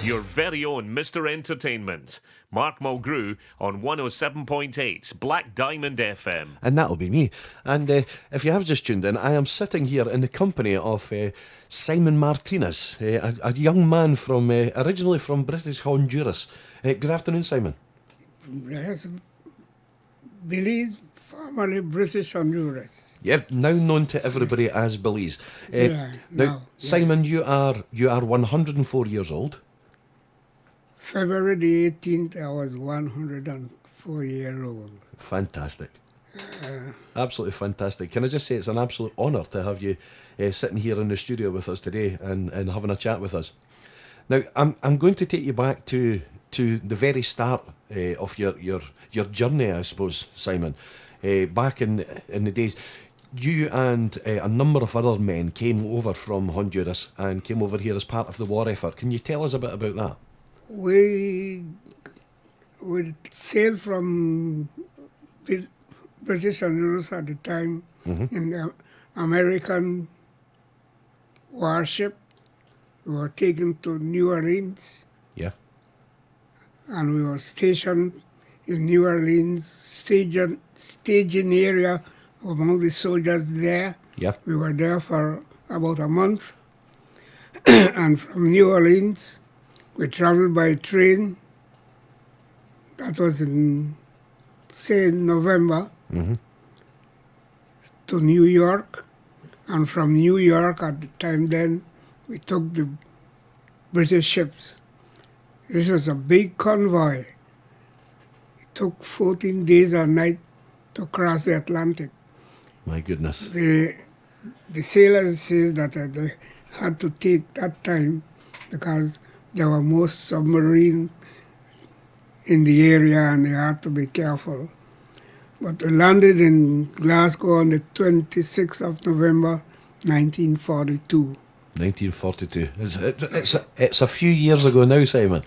Your very own Mr. Entertainment. Mark Mulgrew on 107.8 Black Diamond FM. And that'll be me. And if you have just tuned in, I am sitting here in the company of Simon Martinez, a young man from originally from British Honduras. Good afternoon, Simon. Yes, Belize, formerly British Honduras. You're now known to everybody as Belize. Simon, you are 104 years old. February the 18th, I was 104-year-old. Fantastic. Absolutely fantastic. Can I just say it's an absolute honour to have you sitting here in the studio with us today and having a chat with us. Now, I'm going to take you back to the very start of your journey, I suppose, Simon. Back in the days, you and a number of other men came over from Honduras and came over here as part of the war effort. Can you tell us a bit about that? We sailed from British Honduras at the time in the American warship. We were taken to New Orleans. Yeah. And we were stationed in New Orleans, staging area among the soldiers there. Yeah. We were there for about a month. And from New Orleans, we traveled by train. That was in November, to New York. And from New York at the time then, we took the British ships. This was a big convoy. It took 14 days and night to cross the Atlantic. My goodness. The sailors say that they had to take that time because there were most submarines in the area and they had to be careful. But we landed in Glasgow on the 26th of November, 1942. 1942. It's a few years ago now, Simon.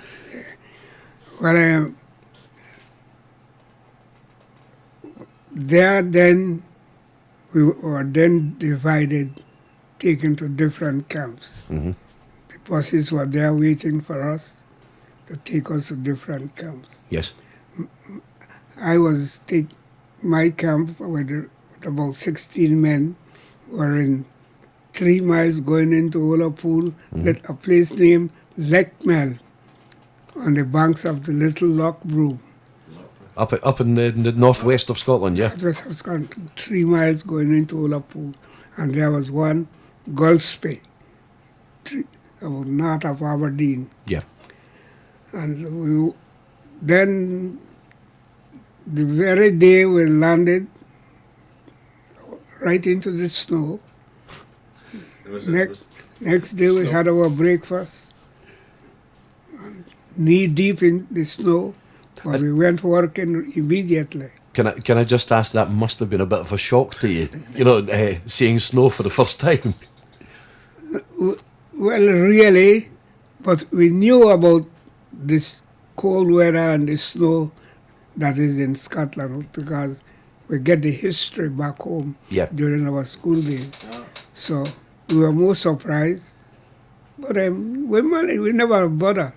Well, we were then divided, taken to different camps. The buses were there waiting for us to take us to different camps. Yes. My camp with about 16 men were in 3 miles going into Olapool, a place named Leckmel, on the banks of the Little Loch Broom. Up in the northwest of Scotland, yeah? It was 3 miles going into Olapool. And there was one, Gulspey, about north of Aberdeen. Yeah. And then the very day we landed, right into the snow. Next day we had our breakfast, knee deep in the snow, but we went working immediately. Can I just ask, that must have been a bit of a shock to you, seeing snow for the first time? Well, really, but we knew about this cold weather and the snow that is in Scotland because we get the history back home during our school days. So we were more surprised. But we never bother.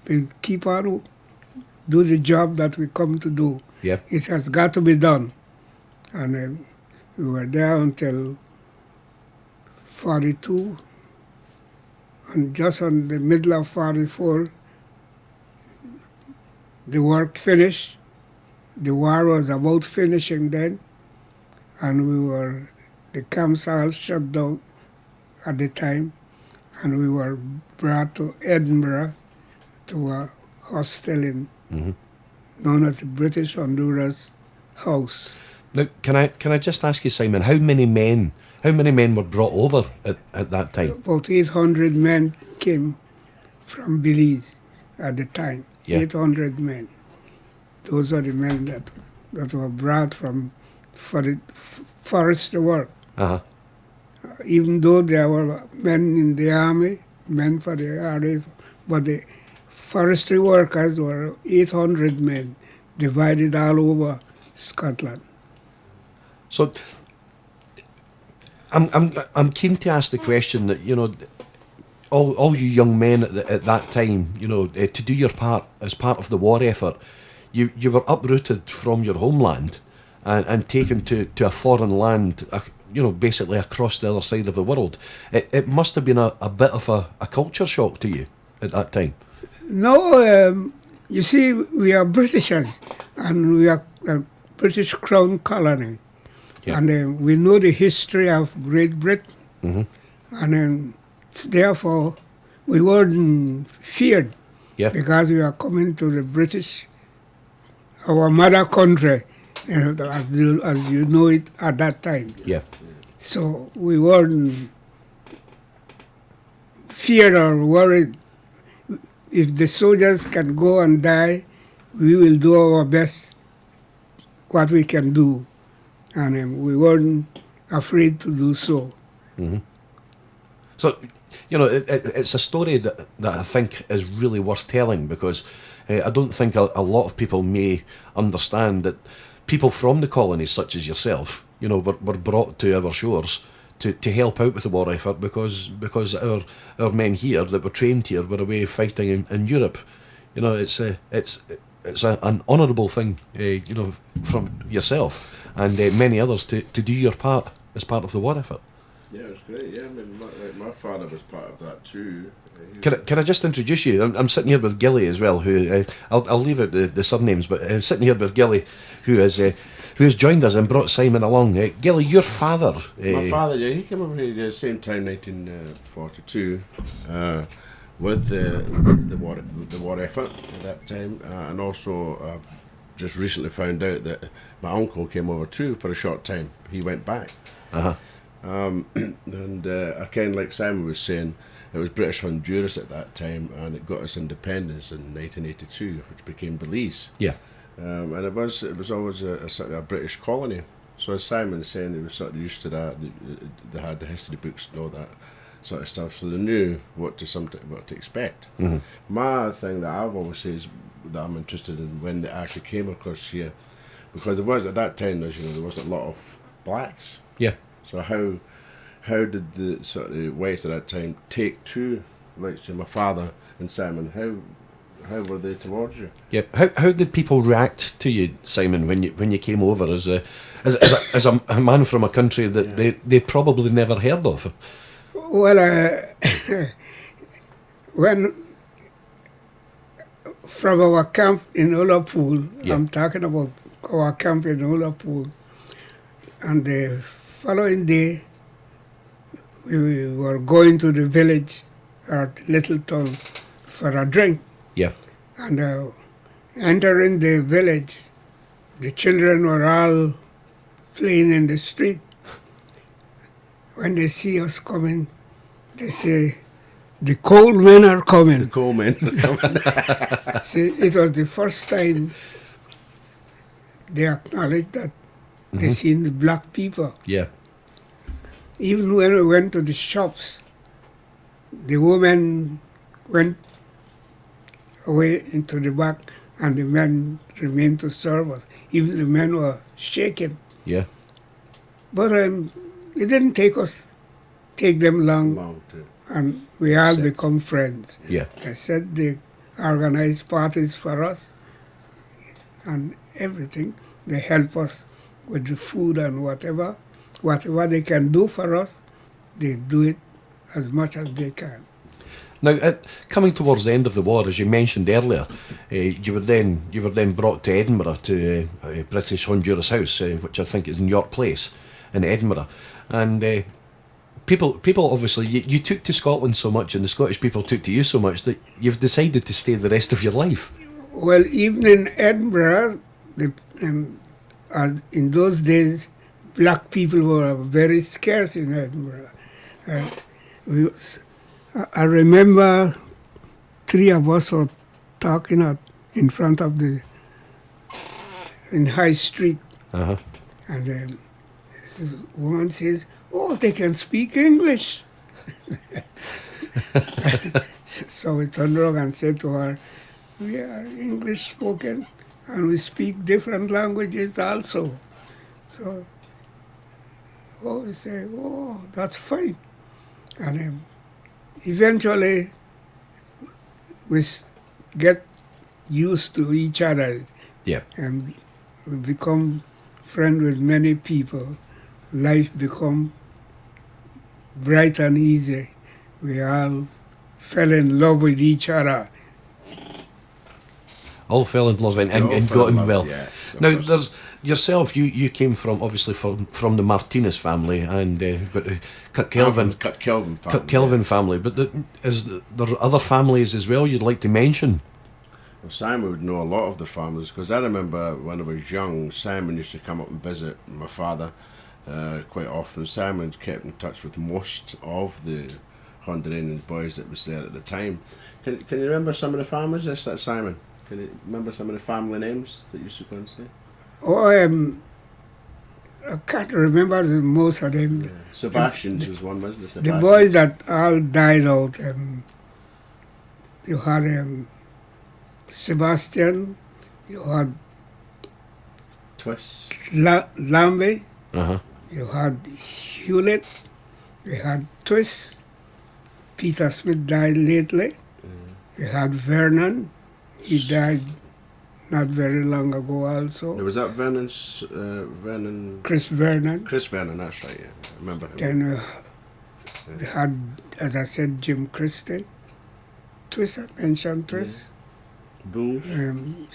We keep on do the job that we come to do. Yeah. It has got to be done. And we were there until 42. And just on the middle of 44, the work finished. The war was about finishing then, and the camps all shut down at the time, and we were brought to Edinburgh to a hostel known as the British Honduras House. Now, can I just ask you, Simon, how many men were brought over at that time? About 800 men came from Belize at the time. 800 men. Those are the men that were brought for the forestry work. Even though there were men in the army, men for the army, but the forestry workers were 800 men divided all over Scotland. So I'm keen to ask the question that, all you young men at that time, to do your part as part of the war effort, you were uprooted from your homeland and taken to a foreign land, basically across the other side of the world. It must have been a bit of a culture shock to you at that time. No, you see, we are Britishers, and we are a British Crown colony. Yeah. And we know the history of Great Britain. Mm-hmm. And therefore, we weren't feared because we are coming to the British, our mother country, as you know it at that time. Yeah. So we weren't feared or worried. If the soldiers can go and die, we will do our best, what we can do. And we weren't afraid to do so. Mm-hmm. So, it's a story that I think is really worth telling, because I don't think a lot of people may understand that people from the colonies, such as yourself, were brought to our shores to help out with the war effort because our men here that were trained here were away fighting in Europe. It's an honourable thing, from yourself and many others to do your part as part of the war effort. Yeah, it was great. Yeah, I mean, my father was part of that too. Can I just introduce you? I'm sitting here with Gillie as well, who I'll leave out the surnames, but sitting here with Gillie, who has joined us and brought Simon along. Gillie, your father. My father, yeah, he came over here at the same time, 1942, with the war effort at that time, and also just recently found out that my uncle came over too for a short time. He went back. Uh-huh. And again, like Simon was saying, it was British Honduras at that time, and it got its independence in 1982, which became Belize. Yeah. And it was always a sort of a British colony. So as Simon was saying, they were sort of used to that. They had the history books and all that sort of stuff, so they knew what to expect. Mm-hmm. My thing that I've always said is that I'm interested in when they actually came across here, because there was at that time, as you know, there wasn't a lot of blacks. Yeah. So how did the sort of West at that time take to, like say, my father and Simon? How were they towards you? Yeah. How did people react to you, Simon, when you came over as a man from a country that they probably never heard of? Well, when from our camp in Ullapool, I'm talking about our camp in Ullapool, and the following day we were going to the village or little town for a drink. Yeah. And entering the village, the children were all playing in the street. When they see us coming, they say, "The coal men are coming." The coal men are coming. See, it was the first time they acknowledged that they seen the black people. Yeah. Even when we went to the shops, the women went away into the back and the men remained to serve us. Even the men were shaken. Yeah. But it didn't take them long, and we all become friends. Yeah. They said they organized parties for us and everything. They help us with the food and whatever they can do for us, they do it as much as they can. Now, coming towards the end of the war, as you mentioned earlier, you were then brought to Edinburgh to British Honduras House, which I think is in York Place in Edinburgh, and people obviously you took to Scotland so much, and the Scottish people took to you so much that you've decided to stay the rest of your life. Well, even in Edinburgh, in those days, black people were very scarce in Edinburgh. I remember three of us were talking in front of in High Street. Uh-huh. And then this woman says, "Oh, they can speak English." So we turned around and said to her, "We are English spoken and we speak different languages also." So we say, "Oh, that's fine." And eventually we get used to each other Yeah. and we become friends with many people. Life become bright and easy. We all fell in love with each other. All fell in love and All and fell got in on love, well. yes, of Now, course. there's yourself. You came from obviously from the Martinez family, and got the Cutkelvin Cutkelvin family. Cutkelvin family. But there are other families as well you'd like to mention? Well, Simon would know a lot of the families because I remember when I was young, Simon used to come up and visit my father quite often. Simon kept in touch with most of the Honduranian boys that was there at the time. Can you remember some of the families? That's that Simon. Can you remember some of the family names that you used to go and say? Oh, I can't remember the most of them. Sebastian's was one, wasn't it? The Sebastian. boys that all died out, you had Sebastian, you had Twist. Lambe, Uh-huh. you had Hewlett, you had Twist, Peter Smith died lately, you had Vernon, he died not very long ago also, Was that Vernon? Chris Vernon. Chris Vernon, that's right, yeah. I remember him. Then they had, as I said, Jim Christie, Twist, I mentioned Twist, Bull.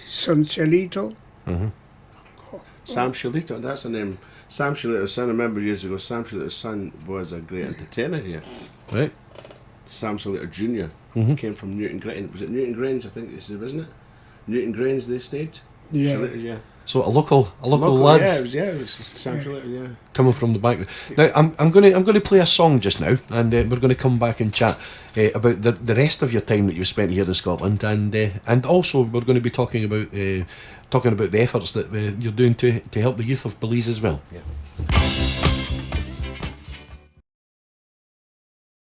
Son Chelito. Mm-hmm. Sam Shalito, that's the name. Sam Shalito's son, I remember years ago, Sam Shalito's son was a great entertainer here. Right. Sam Shalito Jr. Mhm. came from Newton Grange. Was it Newton Grange, I think this is, wasn't it? Newton Grange, they stayed? Yeah. Shalito, yeah. So a local lad Yeah, it was Sam Shalito, yeah. coming from the background. Now I'm going to play a song just now, and we're going to come back and chat about the rest of your time that you've spent here in Scotland, and also we're going to be talking about the efforts that you're doing to help the youth of Belize as well. Yeah.